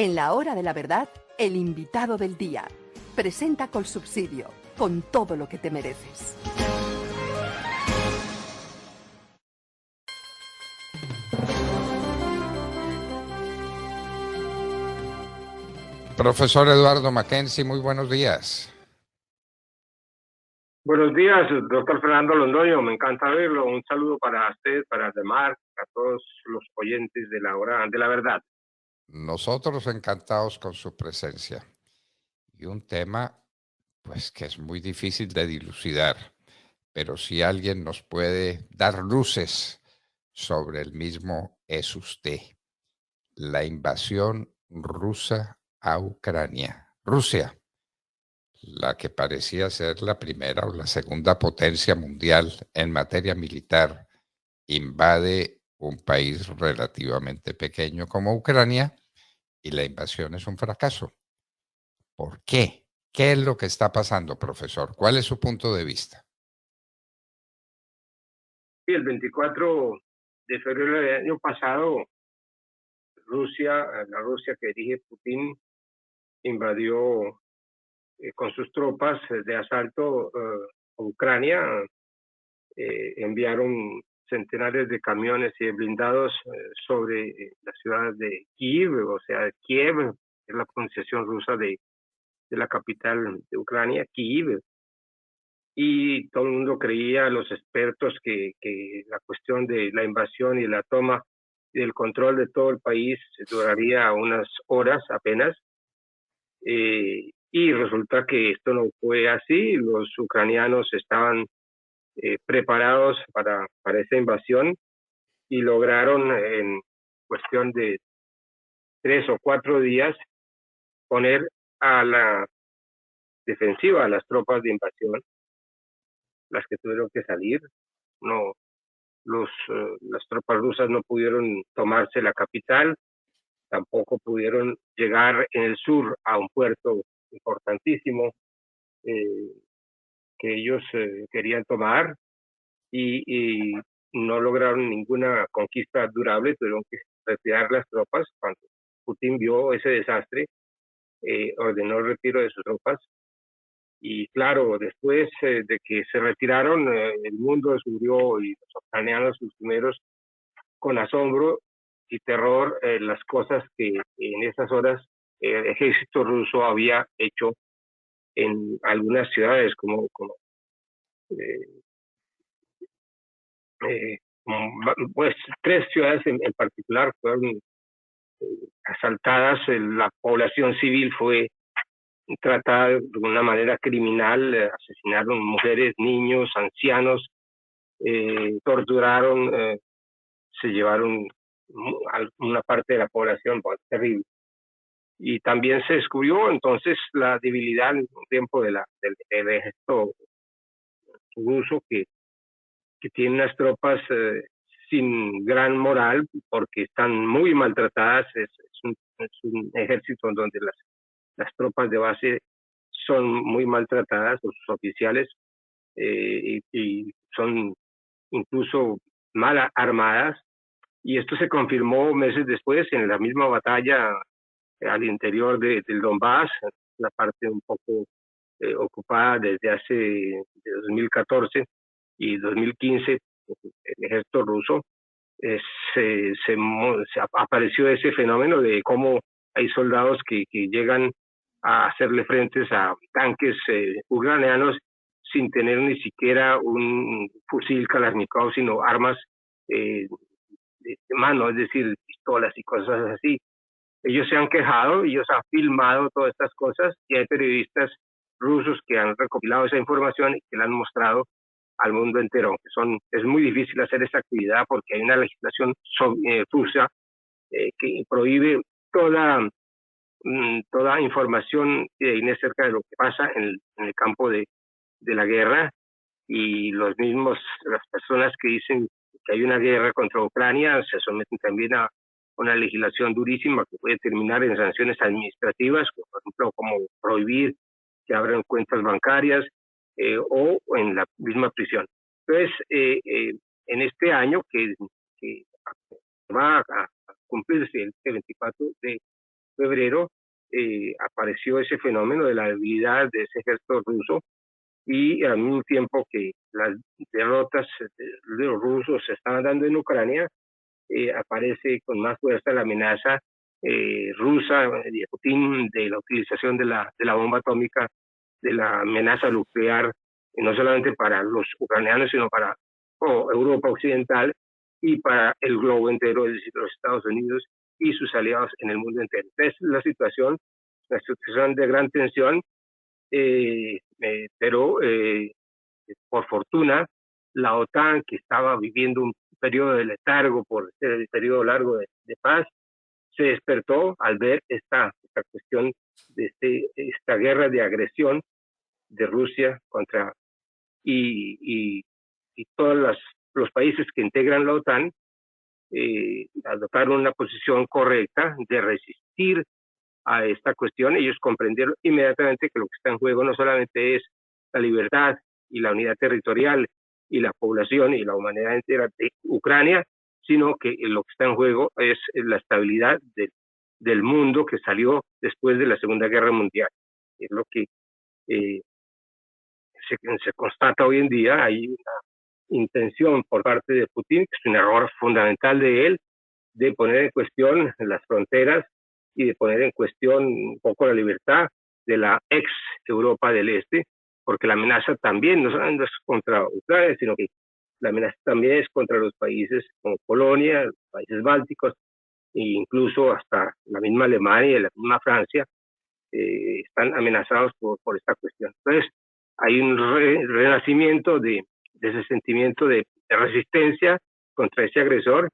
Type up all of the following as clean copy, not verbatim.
En la hora de la verdad, el invitado del día. Presenta Colsubsidio, con todo lo que te mereces. Profesor Eduardo Mackenzie, muy buenos días. Buenos días, doctor Fernando Londoño, me encanta verlo. Un saludo para usted, para Demar, a todos los oyentes de la hora de la verdad. Nosotros encantados con su presencia. Y un tema, pues, que es muy difícil de dilucidar, pero si alguien nos puede dar luces sobre el mismo es usted. La invasión rusa a Ucrania. Rusia, la que parecía ser la primera o la segunda potencia mundial en materia militar, invade un país relativamente pequeño como Ucrania y la invasión es un fracaso. ¿Por qué? ¿Qué es lo que está pasando, profesor? ¿Cuál es su punto de vista? Sí, el 24 de febrero del año pasado, la Rusia que dirige Putin, invadió con sus tropas de asalto a Ucrania. Enviaron centenares de camiones y de blindados sobre la ciudad de Kiev, o sea, Kiev, es la pronunciación rusa de la capital de Ucrania, Kiev. Y todo el mundo creía, los expertos, que la cuestión de la invasión y la toma del control de todo el país duraría unas horas apenas. Y resulta que esto no fue así. Los ucranianos estaban preparados para esa invasión y lograron en cuestión de 3 o 4 días poner a la defensiva a las tropas de invasión, las que tuvieron que salir. No, las tropas rusas no pudieron tomarse la capital, tampoco pudieron llegar en el sur a un puerto importantísimo que ellos querían tomar, y no lograron ninguna conquista durable. Tuvieron que retirar las tropas. Cuando Putin vio ese desastre, ordenó el retiro de sus tropas. Y claro, después de que se retiraron, el mundo descubrió, y los ucranianos los primeros, con asombro y terror, las cosas que en esas horas el ejército ruso había hecho en algunas ciudades, eh, pues 3 ciudades en particular fueron asaltadas. La población civil fue tratada de una manera criminal, asesinaron mujeres, niños, ancianos, torturaron, se llevaron una parte de la población, pues, terrible. Y también se descubrió entonces la debilidad en un tiempo del ejército ruso, que tiene unas tropas sin gran moral, porque están muy maltratadas. Es un ejército donde las tropas de base son muy maltratadas, los oficiales, y son incluso mal armadas. Y esto se confirmó meses después en la misma batalla al interior del Donbass, la parte un poco ocupada desde hace de 2014 y 2015. El ejército ruso, apareció ese fenómeno de cómo hay soldados que llegan a hacerle frentes a tanques ucranianos sin tener ni siquiera un fusil Kalashnikov, sino armas de mano, es decir, pistolas y cosas así. Ellos se han quejado, ellos han filmado todas estas cosas, y hay periodistas rusos que han recopilado esa información y que la han mostrado al mundo entero. Es muy difícil hacer esa actividad porque hay una legislación rusa que prohíbe toda información acerca de lo que pasa en el campo de la guerra. Y las personas que dicen que hay una guerra contra Ucrania se someten también a una legislación durísima que puede terminar en sanciones administrativas, por ejemplo, como prohibir que abran cuentas bancarias o en la misma prisión. Entonces, en este año que va a cumplirse el 24 febrero, apareció ese fenómeno de la debilidad de ese ejército ruso, y al mismo tiempo que las derrotas de los rusos se estaban dando en Ucrania, aparece con más fuerza la amenaza rusa de Putin de la utilización de la bomba atómica, de la amenaza nuclear, no solamente para los ucranianos, sino para Europa Occidental y para el globo entero, es decir, los Estados Unidos y sus aliados en el mundo entero. Entonces, la situación de gran tensión, pero por fortuna, la OTAN, que estaba viviendo un periodo de letargo por el periodo largo de paz, se despertó al ver esta cuestión de esta guerra de agresión de Rusia contra y todos los países que integran la OTAN adoptaron una posición correcta de resistir a esta cuestión. Ellos comprendieron inmediatamente que lo que está en juego no solamente es la libertad y la unidad territorial y la población y la humanidad entera de Ucrania, sino que lo que está en juego es la estabilidad del mundo que salió después de la Segunda Guerra Mundial. Es lo que se constata hoy en día. Hay una intención por parte de Putin, que es un error fundamental de él, de poner en cuestión las fronteras y de poner en cuestión un poco la libertad de la ex Europa del Este, porque la amenaza también no solamente es contra Ucrania, sino que la amenaza también es contra los países como Polonia, los países bálticos, e incluso hasta la misma Alemania y la misma Francia están amenazados por esta cuestión. Entonces, hay un renacimiento de ese sentimiento de resistencia contra ese agresor,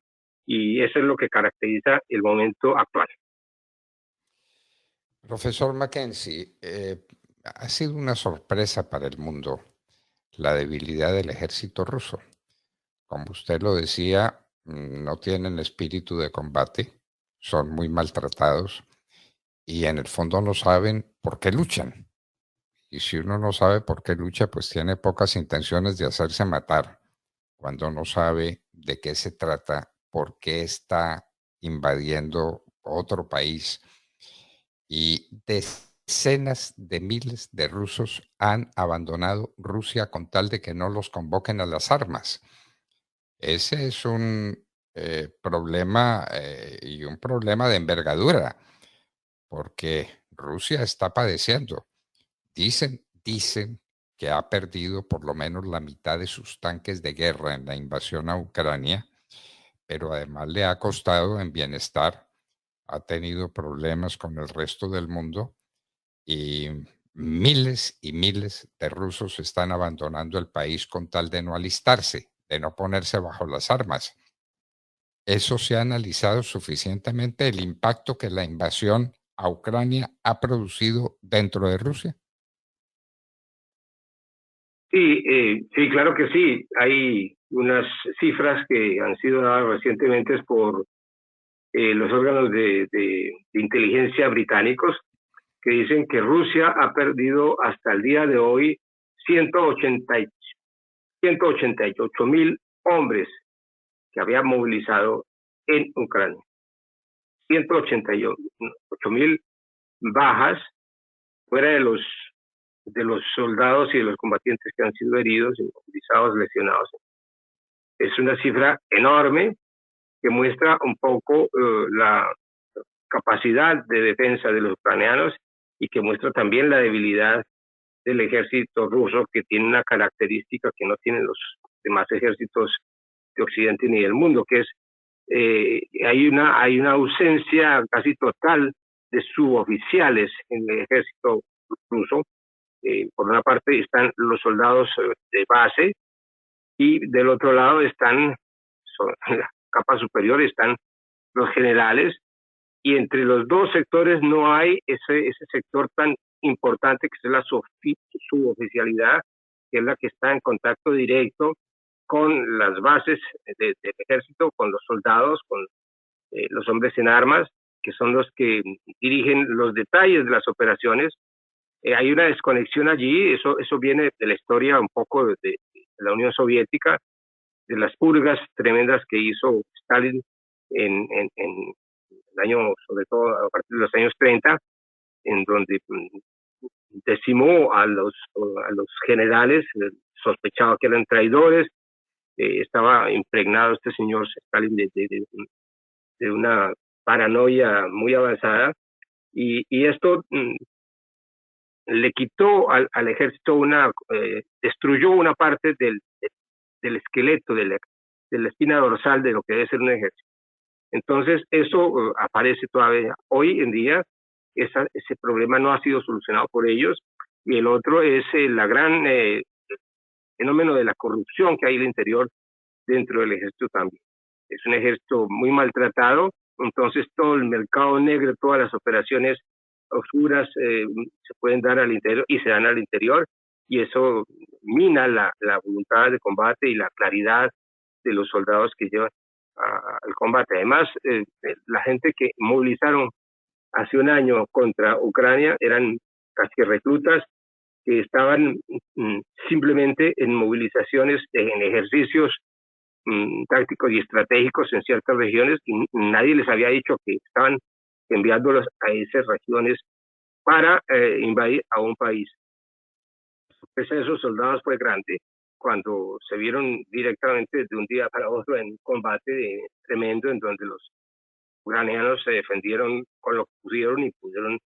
y eso es lo que caracteriza el momento actual. Profesor Mackenzie, ha sido una sorpresa para el mundo la debilidad del ejército ruso. Como usted lo decía, no tienen espíritu de combate, son muy maltratados y en el fondo no saben por qué luchan. Y si uno no sabe por qué lucha, pues tiene pocas intenciones de hacerse matar. Cuando no sabe de qué se trata, por qué está invadiendo otro país. Y decenas de miles de rusos han abandonado Rusia con tal de que no los convoquen a las armas. Ese es un problema y un problema de envergadura, porque Rusia está padeciendo. Dicen que ha perdido por lo menos la mitad de sus tanques de guerra en la invasión a Ucrania, pero además le ha costado en bienestar, ha tenido problemas con el resto del mundo y miles de rusos están abandonando el país con tal de no alistarse, de no ponerse bajo las armas. ¿Eso se ha analizado suficientemente el impacto que la invasión a Ucrania ha producido dentro de Rusia? Sí, claro que sí. Hay unas cifras que han sido dadas recientemente por los órganos de inteligencia británicos, que dicen que Rusia ha perdido hasta el día de hoy 188.000 hombres que había movilizado en Ucrania. 188.000 bajas, fuera de los soldados y de los combatientes que han sido heridos, inmovilizados, lesionados. Es una cifra enorme que muestra un poco la capacidad de defensa de los ucranianos y que muestra también la debilidad del ejército ruso, que tiene una característica que no tienen los demás ejércitos de Occidente ni del mundo, que es hay una ausencia casi total de suboficiales en el ejército ruso. Por una parte están los soldados de base y del otro lado están, en la capa superior, están los generales, y entre los dos sectores no hay ese sector tan importante que es la suboficialidad, que es la que está en contacto directo con las bases del ejército, con los soldados, con los hombres en armas, que son los que dirigen los detalles de las operaciones. Hay una desconexión allí, eso viene de la historia un poco de la Unión Soviética, de las purgas tremendas que hizo Stalin en el año, sobre todo a partir de los años 30, en donde decimó a los generales, sospechaba que eran traidores. Estaba impregnado este señor Stalin de una paranoia muy avanzada, y esto le quitó al ejército destruyó una parte del esqueleto, de la espina dorsal de lo que debe ser un ejército. Entonces, eso aparece todavía. Hoy en día, ese problema no ha sido solucionado por ellos. Y el otro es la gran fenómeno de la corrupción que hay al interior dentro del ejército también. Es un ejército muy maltratado, entonces todo el mercado negro, todas las operaciones oscuras se pueden dar al interior y se dan al interior, y eso mina la voluntad de combate y la claridad de los soldados que llevan al combate. Además, la gente que movilizaron hace un año contra Ucrania eran casi reclutas que estaban simplemente en movilizaciones, en ejercicios tácticos y estratégicos en ciertas regiones, y nadie les había dicho que estaban enviándolos a esas regiones para invadir a un país. La sorpresa de esos soldados fue grande cuando se vieron directamente de un día para otro en un combate tremendo, en donde los ucranianos se defendieron con lo que pudieron y pudieron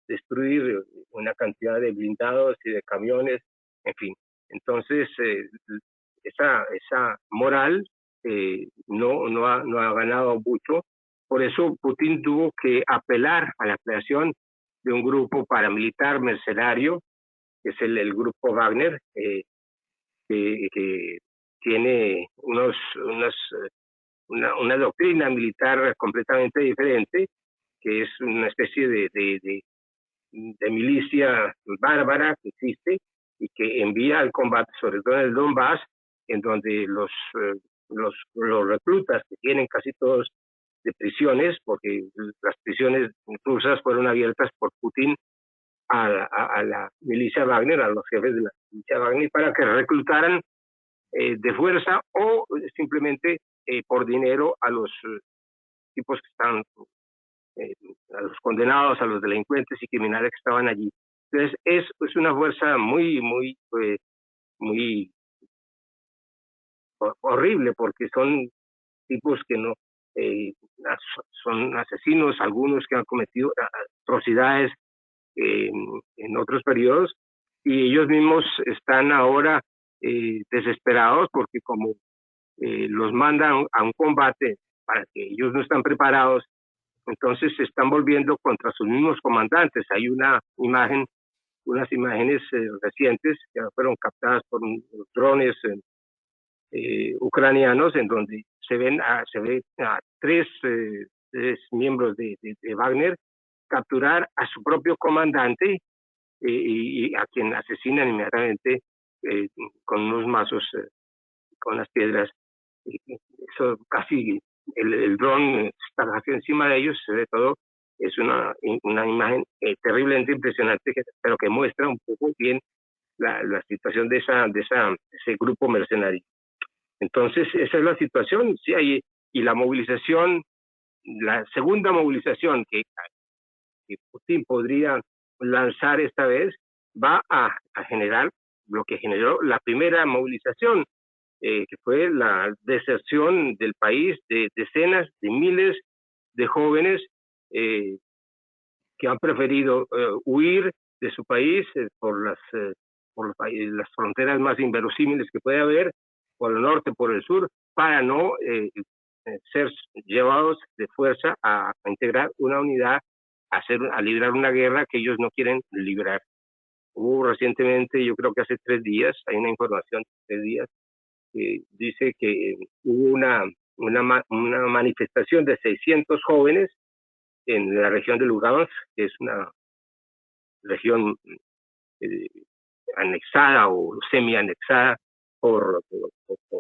destruir una cantidad de blindados y de camiones, en fin. Entonces, esa moral no ha ganado mucho. Por eso Putin tuvo que apelar a la creación de un grupo paramilitar mercenario, que es el grupo Wagner, que tiene una doctrina militar completamente diferente, que es una especie de milicia bárbara que existe y que envía al combate, sobre todo en el Donbass, en donde los reclutas, que tienen casi todos de prisiones, porque las prisiones rusas fueron abiertas por Putin a la milicia Wagner, a los jefes de la milicia Wagner, para que reclutaran de fuerza o simplemente por dinero a los tipos que están, a los condenados, a los delincuentes y criminales que estaban allí. Entonces es una fuerza muy horrible, porque son tipos que no son asesinos, algunos que han cometido atrocidades en otros periodos, y ellos mismos están ahora desesperados porque como los mandan a un combate para que ellos no están preparados, entonces se están volviendo contra sus mismos comandantes. Hay unas imágenes recientes que fueron captadas por drones ucranianos, en donde se ve a tres miembros de Wagner capturar a su propio comandante y a quien asesinan inmediatamente con unos mazos, con las piedras. Eso casi el dron está casi encima de ellos, se ve todo. Es una imagen terriblemente impresionante, pero que muestra un poco bien la situación de ese grupo mercenario. Entonces, esa es la situación, sí, y la movilización, la segunda movilización que Putin podría lanzar esta vez, va a generar lo que generó la primera movilización, que fue la deserción del país de decenas de miles de jóvenes que han preferido huir de su país por las fronteras más inverosímiles que puede haber, por el norte, por el sur, para no ser llevados de fuerza a integrar una unidad, a librar una guerra que ellos no quieren librar. Hubo recientemente, yo creo que hace 3 días, hay una información de 3 días, que dice que hubo una manifestación de 600 jóvenes en la región de Lugansk, que es una región anexada o semi-anexada por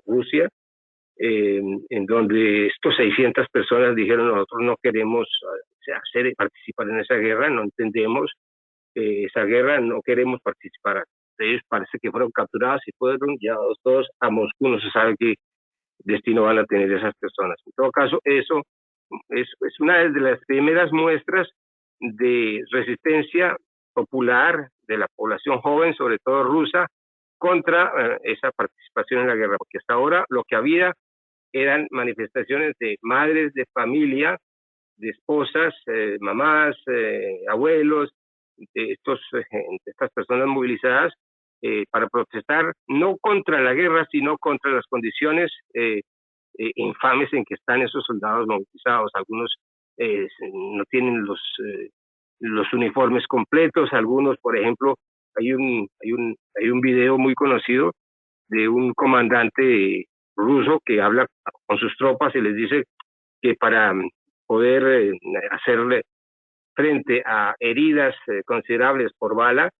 Rusia, en donde estos 600 personas dijeron: nosotros no queremos participar en esa guerra, no entendemos esa guerra, no queremos participar. Ellos parece que fueron capturados y fueron llevados todos a Moscú, no se sabe qué destino van a tener esas personas. En todo caso, eso es una de las primeras muestras de resistencia popular de la población joven, sobre todo rusa, contra esa participación en la guerra, porque hasta ahora lo que había eran manifestaciones de madres de familia, de esposas, mamás, abuelos, de estas personas movilizadas para protestar no contra la guerra, sino contra las condiciones infames en que están esos soldados movilizados. Algunos no tienen los uniformes completos, algunos, por ejemplo, hay un video muy conocido de un comandante ruso que habla con sus tropas y les dice que para poder hacerle frente a heridas considerables por bala,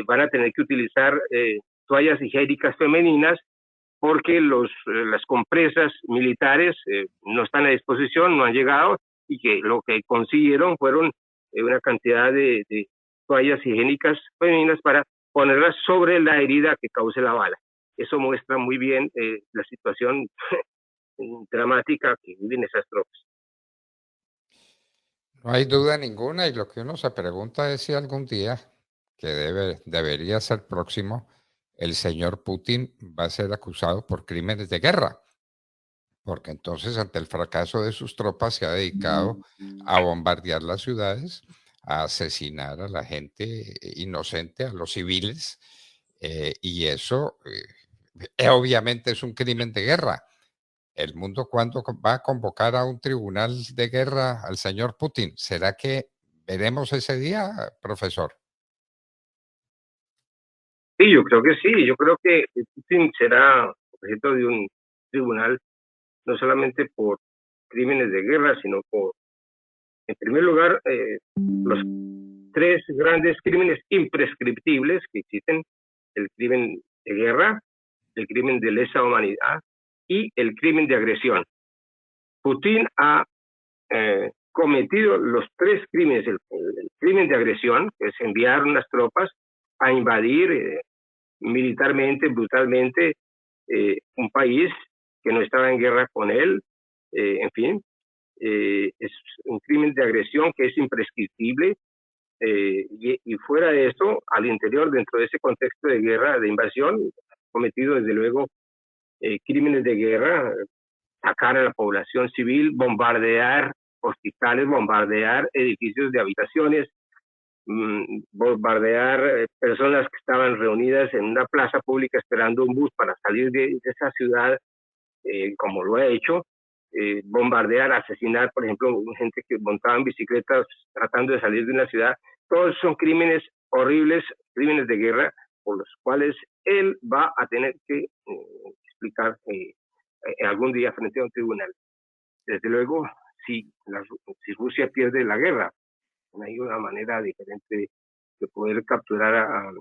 van a tener que utilizar toallas higiénicas femeninas porque las compresas militares no están a disposición, no han llegado, y que lo que consiguieron fueron una cantidad de toallas higiénicas femeninas para ponerlas sobre la herida que cause la bala. Eso muestra muy bien la situación dramática que viven esas tropas. No hay duda ninguna, y lo que uno se pregunta es si algún día, que debería ser próximo, el señor Putin va a ser acusado por crímenes de guerra, porque entonces ante el fracaso de sus tropas se ha dedicado a bombardear las ciudades, a asesinar a la gente inocente, a los civiles, y eso obviamente es un crimen de guerra. ¿El mundo cuándo va a convocar a un tribunal de guerra al señor Putin? ¿Será que veremos ese día, profesor? Sí, yo creo que sí. Yo creo que Putin será objeto de un tribunal no solamente por crímenes de guerra, sino por, en primer lugar, los tres grandes crímenes imprescriptibles que existen: el crimen de guerra, el crimen de lesa humanidad y el crimen de agresión. Putin ha cometido los tres crímenes: el crimen de agresión, que es enviar unas tropas a invadir militarmente, brutalmente, un país que no estaba en guerra con él, en fin, es un crimen de agresión que es imprescriptible, y fuera de eso, al interior, dentro de ese contexto de guerra, de invasión, cometido desde luego crímenes de guerra, atacar a la población civil, bombardear hospitales, bombardear edificios de habitaciones, bombardear personas que estaban reunidas en una plaza pública esperando un bus para salir de esa ciudad, como lo ha hecho, bombardear, asesinar, por ejemplo, gente que montaba en bicicletas tratando de salir de una ciudad. Todos son crímenes horribles, crímenes de guerra, por los cuales él va a tener que explicar algún día frente a un tribunal. Desde luego, si Rusia pierde la guerra, no hay una manera diferente de poder capturar a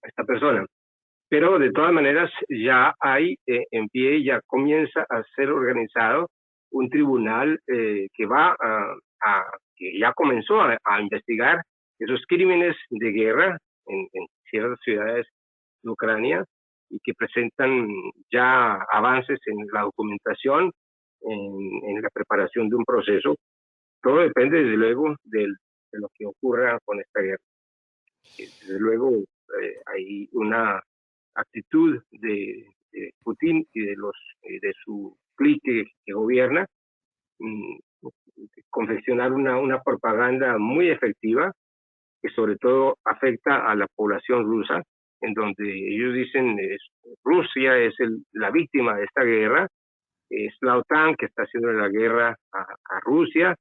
esta persona. Pero de todas maneras ya hay en pie, ya comienza a ser organizado un tribunal que va que ya comenzó a investigar esos crímenes de guerra en ciertas ciudades de Ucrania, y que presentan ya avances en la documentación, en la preparación de un proceso. Todo depende, desde luego, de lo que ocurra con esta guerra. Desde luego, hay una actitud de Putin y de su clique que gobierna, confeccionar una propaganda muy efectiva que sobre todo afecta a la población rusa, en donde ellos dicen Rusia es la víctima de esta guerra, es la OTAN que está haciendo la guerra a Rusia,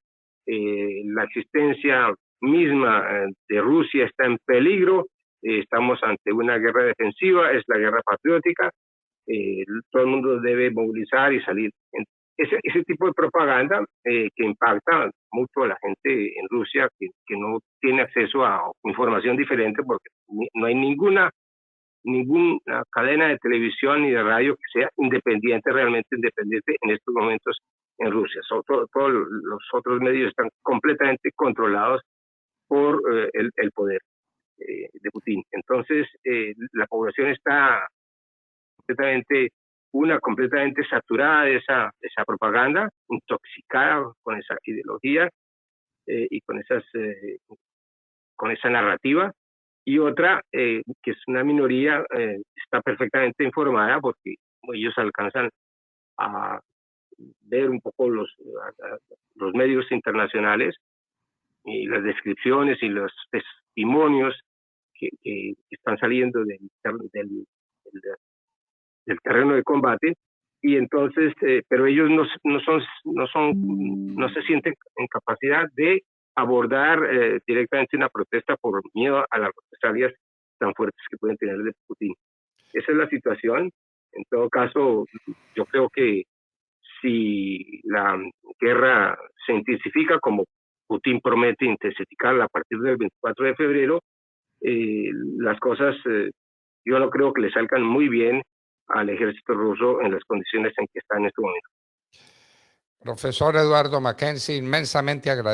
la existencia misma de Rusia está en peligro, estamos ante una guerra defensiva, es la guerra patriótica, todo el mundo debe movilizar y salir. Ese tipo de propaganda que impacta mucho a la gente en Rusia, que no tiene acceso a información diferente, porque no hay ninguna cadena de televisión ni de radio que sea independiente, realmente independiente en estos momentos en Rusia. Todos los otros medios están completamente controlados por el poder de Putin. Entonces, la población está completamente saturada de esa propaganda, intoxicada con esa ideología, y con esa narrativa, y otra que es una minoría, está perfectamente informada porque ellos alcanzan a ver un poco los medios internacionales y las descripciones y los testimonios que están saliendo del terreno de combate, y entonces, pero ellos no se sienten en capacidad de abordar directamente una protesta por miedo a las represalias tan fuertes que pueden tener de Putin. Esa es la situación. En todo caso, yo creo que si la guerra se intensifica, como Putin promete intensificarla a partir del 24 de febrero, las cosas yo no creo que le salgan muy bien al ejército ruso en las condiciones en que está en este momento. Profesor Eduardo Mackenzie, inmensamente agradecido.